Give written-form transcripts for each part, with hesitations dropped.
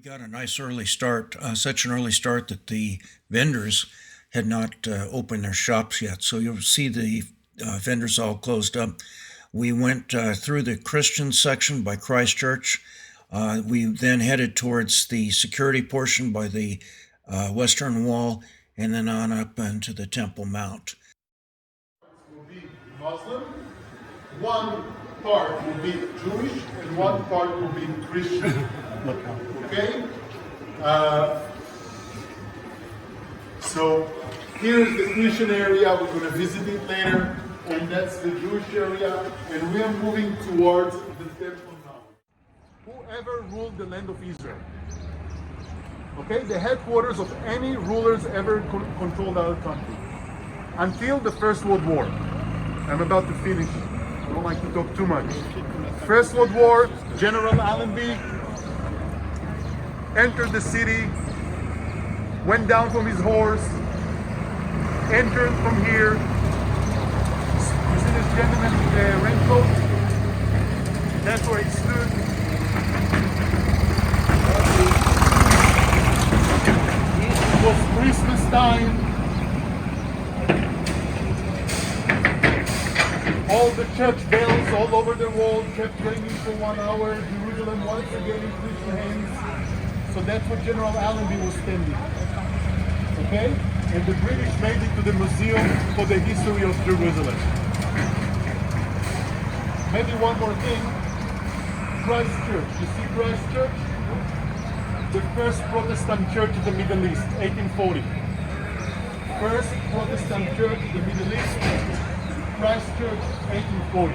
We got a nice early start, such an early start that the vendors had not opened their shops yet. So you'll see the vendors all closed up. We went through the Christian section by Christ Church. We then headed towards the security portion by the Western Wall, and then on up into the Temple Mount. Will be Muslim, one part will be Jewish, and one part will be Christian. Okay? So here's the Christian area. We're going to visit it later, and that's the Jewish area, and we are moving towards the Temple Mount. Whoever ruled the land of Israel, okay, the headquarters of any rulers ever controlled our country, until the First World War. I'm about to finish. I don't like to talk too much. First World War, General Allenby entered the city, went down from his horse, entered from here. You see this gentleman with the raincoat? That's where he stood. It was Christmas time. All the church bells all over the world kept ringing for 1 hour. Jerusalem once again in Christian hands. So that's what General Allenby was standing. Okay? And the British made it to the Museum for the History of Jerusalem. Maybe one more thing. Christ Church. You see Christ Church? The first Protestant church in the Middle East, 1840. First Protestant church in the Middle East, Christ Church, 1840.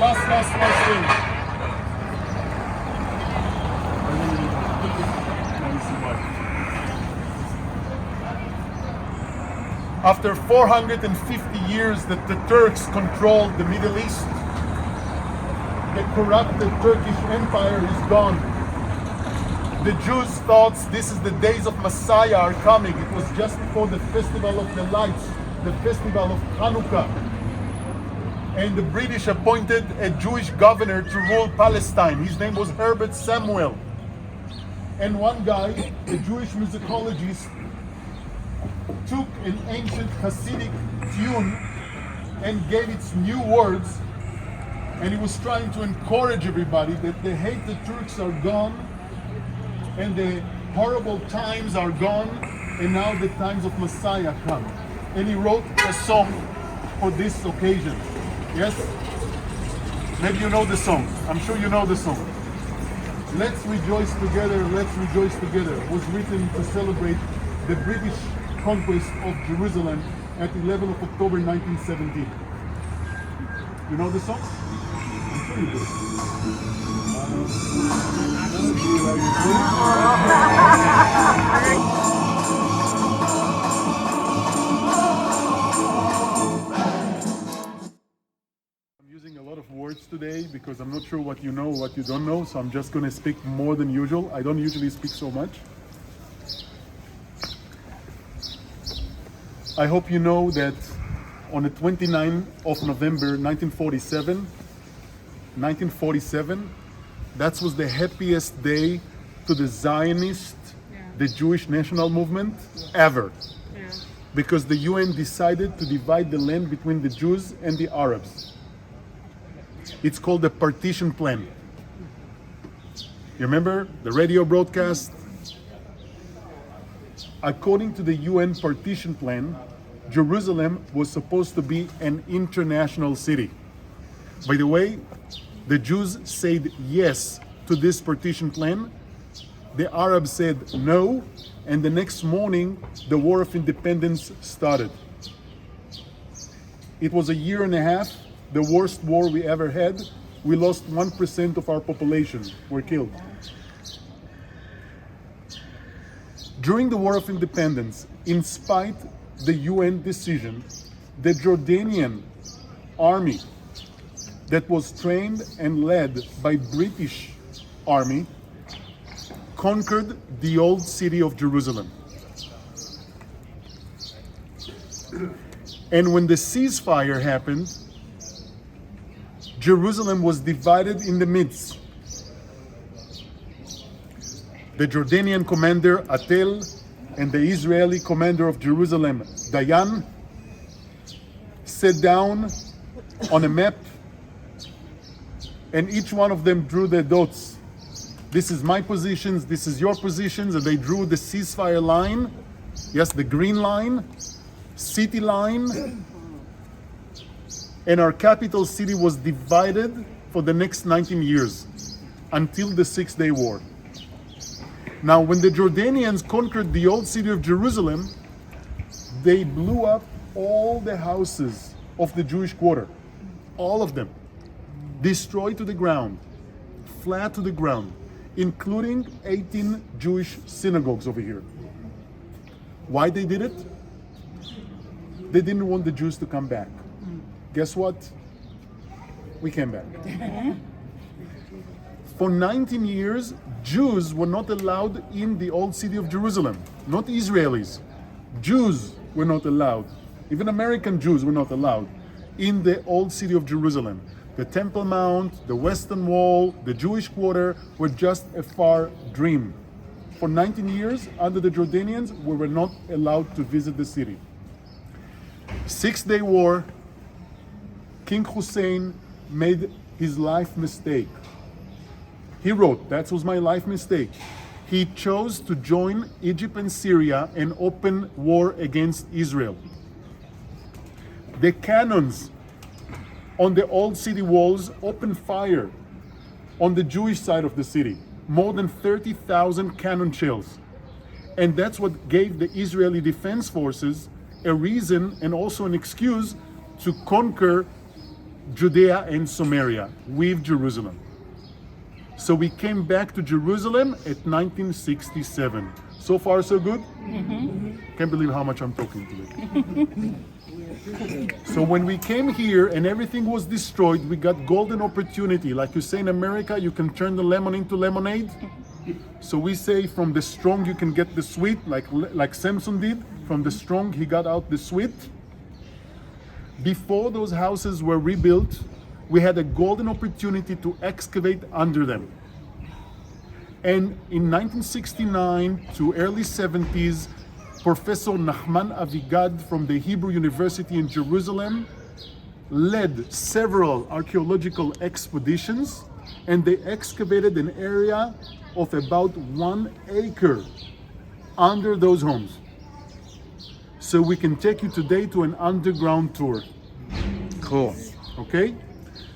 Last thing. After 450 years that the Turks controlled the Middle East, the corrupted Turkish Empire is gone. The Jews thought this is the days of Messiah are coming. It was just before the Festival of the Lights, the Festival of Hanukkah. And the British appointed a Jewish governor to rule Palestine. His name was Herbert Samuel. And one guy, a Jewish musicologist, took an ancient Hasidic tune and gave its new words, and he was trying to encourage everybody that the hated Turks are gone and the horrible times are gone, and now the times of Messiah come. And he wrote a song for this occasion. Yes? Maybe you know the song. I'm sure you know the song. Let's Rejoice Together, Let's Rejoice Together was written to celebrate the British conquest of Jerusalem at 11th of October 1917. You know the song? I'm sure you do. I'm using a lot of words today because I'm not sure what you know, what you don't know, so I'm just going to speak more than usual. I don't usually speak so much. I hope you know that on the 29th of November 1947, that was the happiest day to the Zionist, the Jewish national movement ever. Yeah. Because the UN decided to divide the land between the Jews and the Arabs. It's called the Partition Plan. You remember the radio broadcast? According to the UN Partition Plan, Jerusalem was supposed to be an international city. By the way, the Jews said yes to this partition plan. The Arabs said no, and the next morning, the War of Independence started. It was a year and a half, the worst war we ever had. We lost 1% of our population, were killed. During the War of Independence, in spite the UN decision, the Jordanian army that was trained and led by British army conquered the old city of Jerusalem. And when the ceasefire happened, Jerusalem was divided in the midst. the Jordanian commander Atel and the Israeli commander of Jerusalem, Dayan, sat down on a map, and each one of them drew their dots. This is my positions, this is your positions, and they drew the ceasefire line, yes, the green line, city line, and our capital city was divided for the next 19 years until the Six-Day War. Now, when the Jordanians conquered the old city of Jerusalem, they blew up all the houses of the Jewish quarter, all of them, destroyed to the ground, flat to the ground, including 18 Jewish synagogues over here. Why they did it? They didn't want the Jews to come back. Guess what? We came back. For 19 years, Jews were not allowed in the old city of Jerusalem, not Israelis. Jews were not allowed. Even American Jews were not allowed in the old city of Jerusalem. The Temple Mount, the Western Wall, the Jewish Quarter were just a far dream. For 19 years, under the Jordanians, we were not allowed to visit the city. Six-Day War, King Hussein made his life mistake. He wrote, that was my life mistake. He chose to join Egypt and Syria and open war against Israel. The cannons on the old city walls opened fire on the Jewish side of the city. More than 30,000 cannon shells. And that's what gave the Israeli Defense Forces a reason and also an excuse to conquer Judea and Samaria with Jerusalem. So we came back to Jerusalem at 1967. So far, so good? Can't believe how much I'm talking today. So when we came here and everything was destroyed, we got golden opportunity. Like you say in America, you can turn the lemon into lemonade. So we say from the strong you can get the sweet, like Samson did. From the strong he got out the sweet. Before those houses were rebuilt, we had a golden opportunity to excavate under them. And in 1969 to early 70s, Professor Nachman Avigad from the Hebrew University in Jerusalem led several archaeological expeditions, and they excavated an area of about 1 acre under those homes. So we can take you today to an underground tour. Cool. Okay?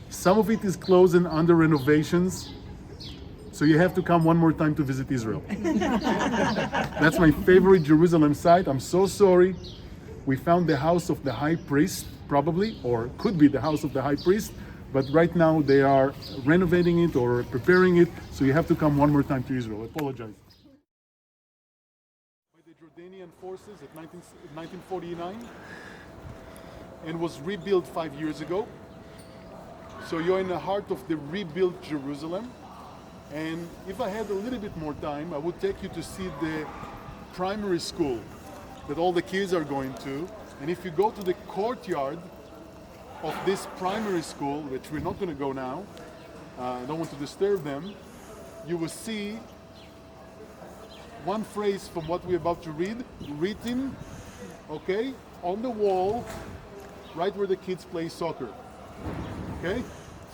Some of it is closed and under renovations, so you have to come one more time to visit Israel. That's my favorite Jerusalem site. I'm so sorry. We found the house of the high priest, probably, or could be the house of the high priest, but right now they are renovating it or preparing it, so you have to come one more time to Israel. I apologize. By the Jordanian forces at 1949 and was rebuilt 5 years ago. So you're in the heart of the rebuilt Jerusalem. And if I had a little bit more time, I would take you to see the primary school that all the kids are going to. And if you go to the courtyard of this primary school, which we're not going to go now, I don't want to disturb them, you will see one phrase from what we're about to read, written, okay, on the wall, right where the kids play soccer. Okay?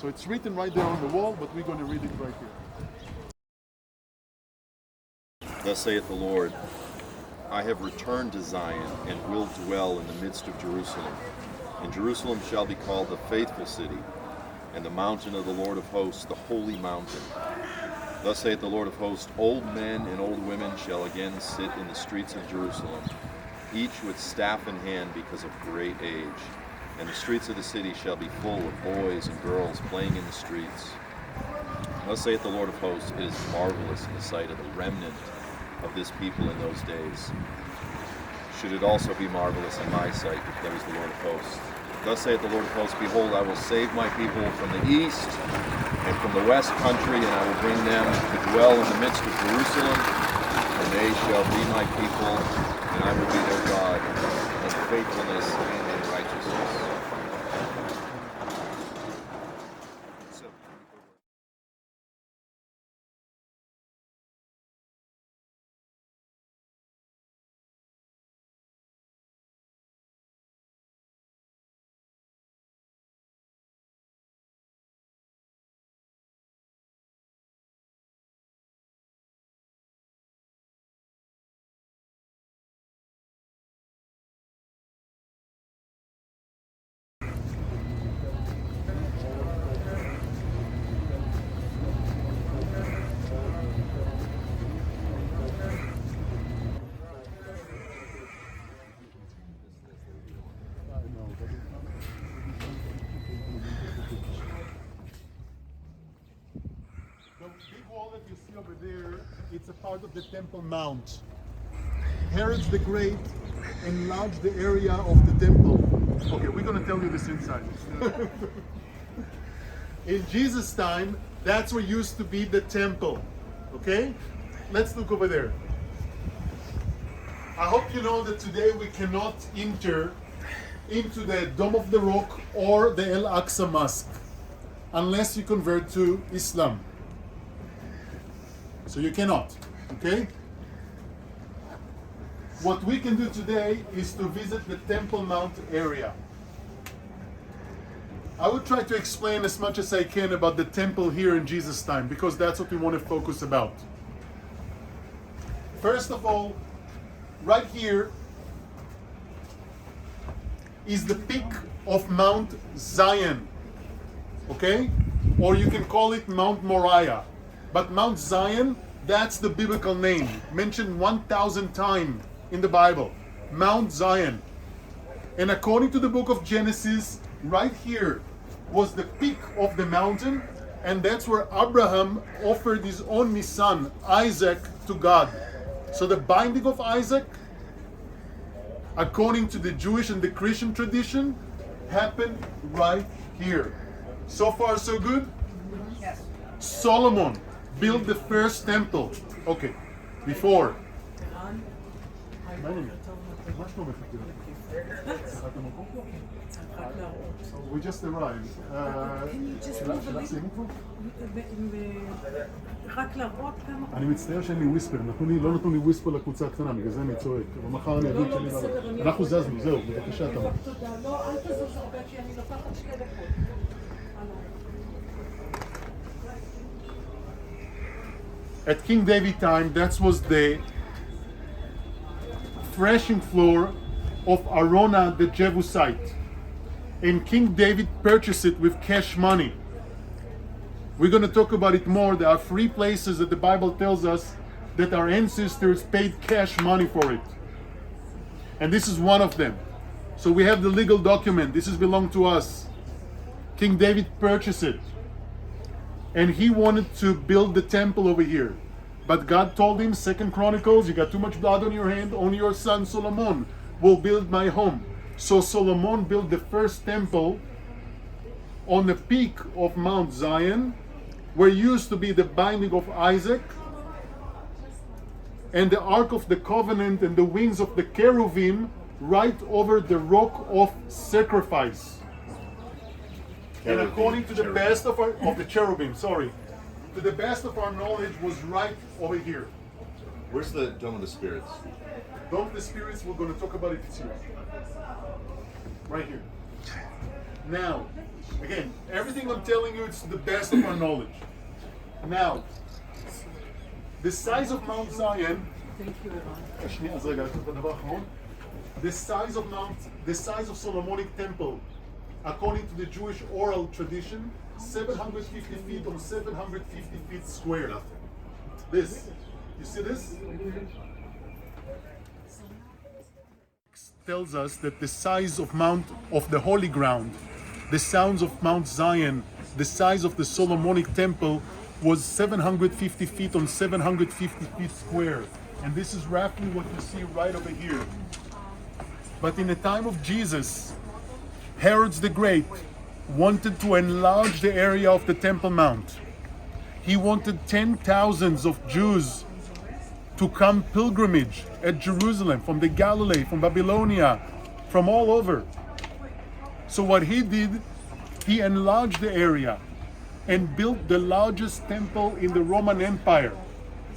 So it's written right there on the wall, but we're going to read it right here. Thus saith the Lord, I have returned to Zion and will dwell in the midst of Jerusalem. And Jerusalem shall be called the faithful city, and the mountain of the Lord of hosts, the holy mountain. Thus saith the Lord of hosts, old men and old women shall again sit in the streets of Jerusalem, each with staff in hand because of great age. And the streets of the city shall be full of boys and girls playing in the streets. Thus saith the Lord of hosts, it is marvelous in the sight of the remnant of this people in those days. Should it also be marvelous in my sight, declares the Lord of hosts. Thus saith the Lord of hosts, behold, I will save my people from the east and from the west country, and I will bring them to dwell in the midst of Jerusalem, and they shall be my people, and I will be their God, in faithfulness and in righteousness. big wall that you see over there, it's a part of the Temple Mount. Herod the Great enlarged the area of the temple. Okay, we're going to tell you this inside. In Jesus' time, that's where used to be the temple. Okay? Let's look over there. I hope you know that today we cannot enter into the Dome of the Rock or the Al-Aqsa Mosque unless you convert to Islam. So you cannot, okay? What we can do today is to visit the Temple Mount area. I will try to explain as much as I can about the temple here in Jesus' time, because that's what we want to focus about. First of all, right here is the peak of Mount Zion, okay? Or you can call it Mount Moriah. But Mount Zion, that's the biblical name, mentioned 1,000 times in the Bible. Mount Zion. And according to the book of Genesis, right here was the peak of the mountain, and that's where Abraham offered his only son, Isaac, to God. So the binding of Isaac, according to the Jewish and the Christian tradition, happened right here. So far, so good? Yes. Solomon built the first temple. Okay, before. We just arrived. Can you just move a little? רק להראות כמה... אני מצטער שאין לי וויספר, לא נתנו לי וויספר לקבוצה הקטנה, בגלל זה אני צועק. אבל מחר אני אגיד שלי... אנחנו זזנו, זהו, בבקשה תמר. תודה, לא, אל תזוז הרבה, כי אני לוקחת 2 דקות. At King David time, that was the threshing floor of Arona the Jebusite. And King David purchased it with cash money. We're going to talk about it more. There are 3 places that the Bible tells us that our ancestors paid cash money for it. And this is one of them. So we have the legal document. This is belong to us. King David purchased it. And he wanted to build the temple over here. But God told him, 2 Chronicles, you got too much blood on your hand, only your son Solomon will build my home. So Solomon built the first temple on the peak of Mount Zion, where used to be the binding of Isaac, and the Ark of the Covenant and the wings of the cherubim right over the rock of sacrifice. And according to the best of the cherubim, to the best of our knowledge, was right over here. Where's the Dome of the Spirits? Dome of the Spirits, we're going to talk about it here. Right here. Now, again, everything I'm telling you, it's to the best of our knowledge. Now, the size of Mount Zion, the size of Solomonic Temple, according to the Jewish oral tradition, 750 feet on 750 feet square. This, you see this? Tells us that the size of the Holy Ground, the size of Mount Zion, the size of the Solomonic Temple was 750 feet on 750 feet square. And this is roughly what you see right over here. But in the time of Jesus, Herod the Great wanted to enlarge the area of the Temple Mount. He wanted 10,000s of Jews to come pilgrimage at Jerusalem, from the Galilee, from Babylonia, from all over. So what he did, he enlarged the area and built the largest temple in the Roman Empire.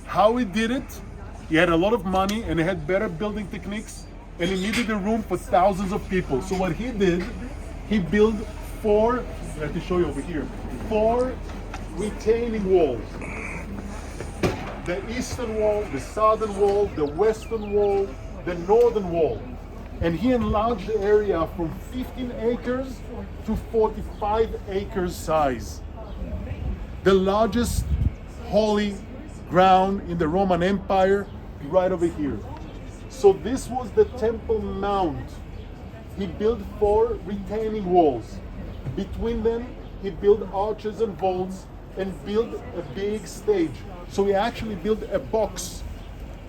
How he did it? He had a lot of money and he had better building techniques, and he needed a room for thousands of people. So what he did, he built 4, I have to show you over here, 4 retaining walls. The eastern wall, the southern wall, the western wall, the northern wall. And he enlarged the area from 15 acres to 45 acres size. The largest holy ground in the Roman Empire, right over here. So this was the Temple Mount. He built 4 retaining walls. Between them, he built arches and vaults and build a big stage. So we actually built a box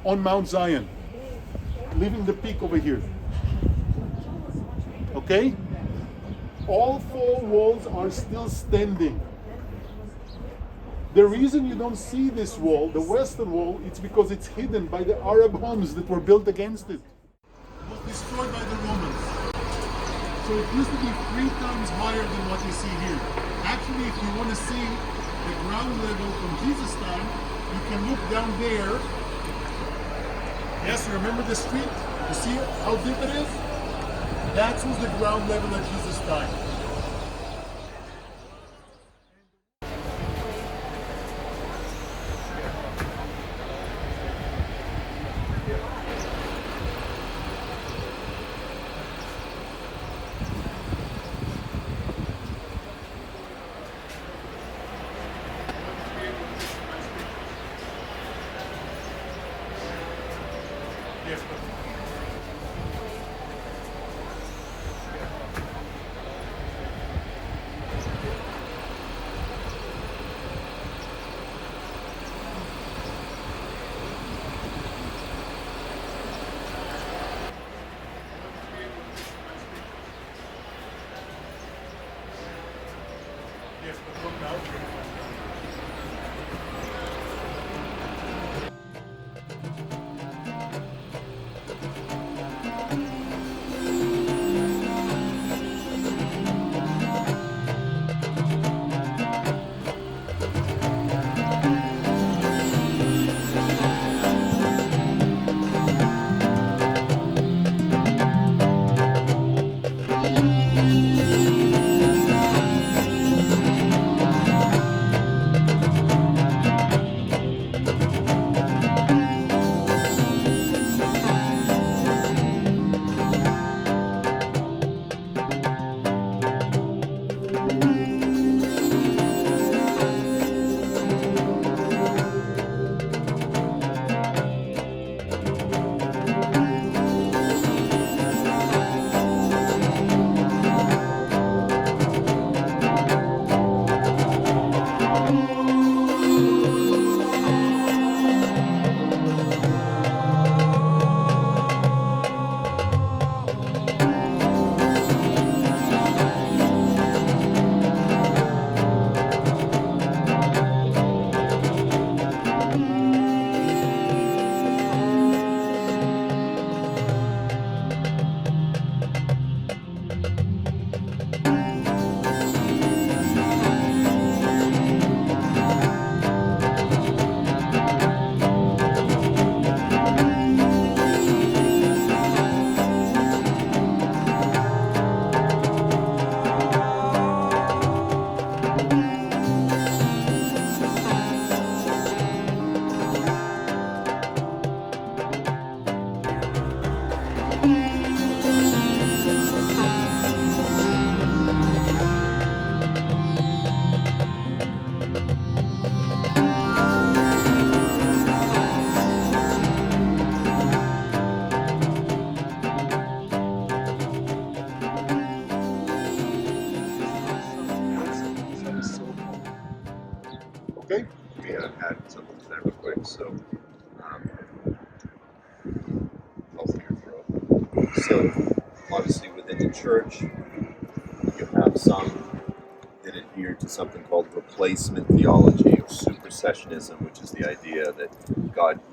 on Mount Zion, leaving the peak over here. Okay? All 4 walls are still standing. The reason you don't see this wall, the western wall, it's because it's hidden by the Arab homes that were built against it. It was destroyed by the Romans. So it used to be 3 times higher than what you see here. Actually, if you want to see the ground level from Jesus' time, you can look down there. Yes, you remember the street? You see how deep it is? That was the ground level at Jesus' time. Yes, but look now. Okay? Yeah, add something to that real quick. So, I'll clear your throat. So, obviously, within the church, you have some that adhere to something called replacement theology or supersessionism, which is the idea that the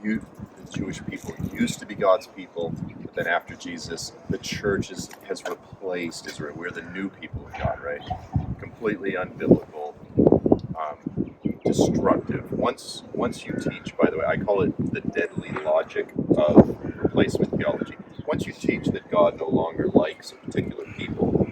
Jewish people used to be God's people, but then after Jesus, the church has replaced Israel. We're the new people of God, right? Completely unbiblical, destructive. Once you teach, by the way, I call it the deadly logic of replacement theology. Once you teach that God no longer likes a particular people,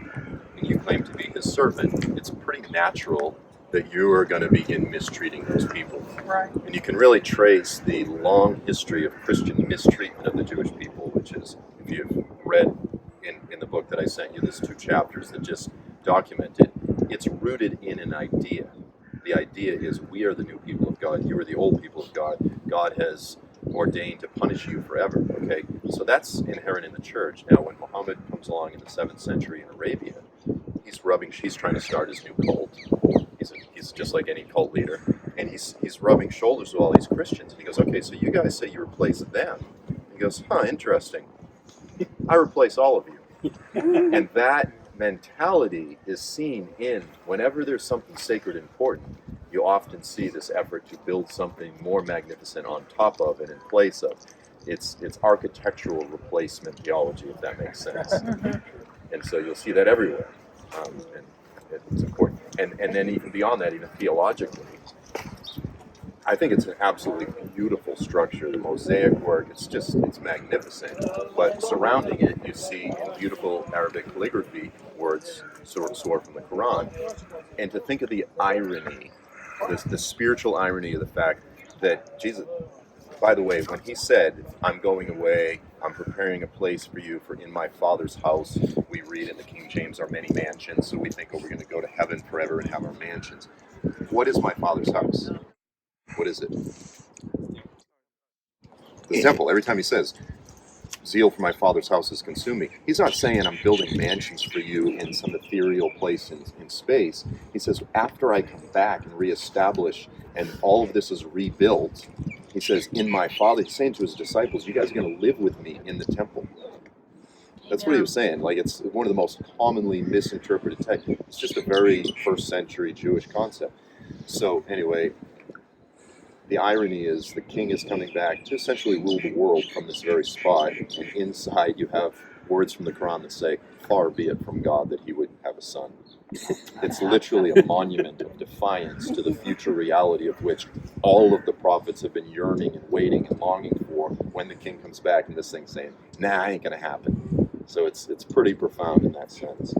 and you claim to be his servant, it's pretty natural that you are going to begin mistreating those people. Right. And you can really trace the long history of Christian mistreatment of the Jewish people, which is, if you've read in the book that I sent you, there's 2 chapters that just document it. It's rooted in an idea. The idea is we are the new people of God. You are the old people of God. God has ordained to punish you forever. Okay, so that's inherent in the church. Now, when Muhammad comes along in the 7th century in Arabia, he's trying to start his new cult. he's just like any cult leader, and he's rubbing shoulders with all these Christians, and he goes, okay, so you guys say you replace them. He goes, huh, interesting. I replace all of you. And that mentality is seen in whenever there's something sacred and important, you often see this effort to build something more magnificent on top of and in place of. It's architectural replacement theology, if that makes sense. And so you'll see that everywhere. And it's important. And then even beyond that, even theologically, I think it's an absolutely beautiful structure. The mosaic work, it's magnificent. But surrounding it, you see in beautiful Arabic calligraphy words, surah from the Quran. And to think of the irony, the spiritual irony of the fact that Jesus, by the way, when he said, I'm going away, I'm preparing a place for you, for in my Father's house, we read in the King James, are many mansions, so we think, oh, we're going to go to heaven forever and have our mansions. What is my Father's house? What is it? The temple. Every time he says, zeal for my Father's house has consumed me, he's not saying I'm building mansions for you in some ethereal place in space. He says, after I come back and reestablish and all of this is rebuilt, he says, in my Father, he's saying to his disciples, you guys are going to live with me in the temple. That's what he was saying. Like, it's one of the most commonly misinterpreted texts. It's just a very first century Jewish concept. So anyway, the irony is the king is coming back to essentially rule the world from this very spot. And inside you have words from the Quran that say, far be it from God that he would have a son. It's literally a monument of defiance to the future reality of which all of the prophets have been yearning and waiting and longing for when the king comes back, and this thing's saying, nah, ain't gonna happen. So it's pretty profound in that sense.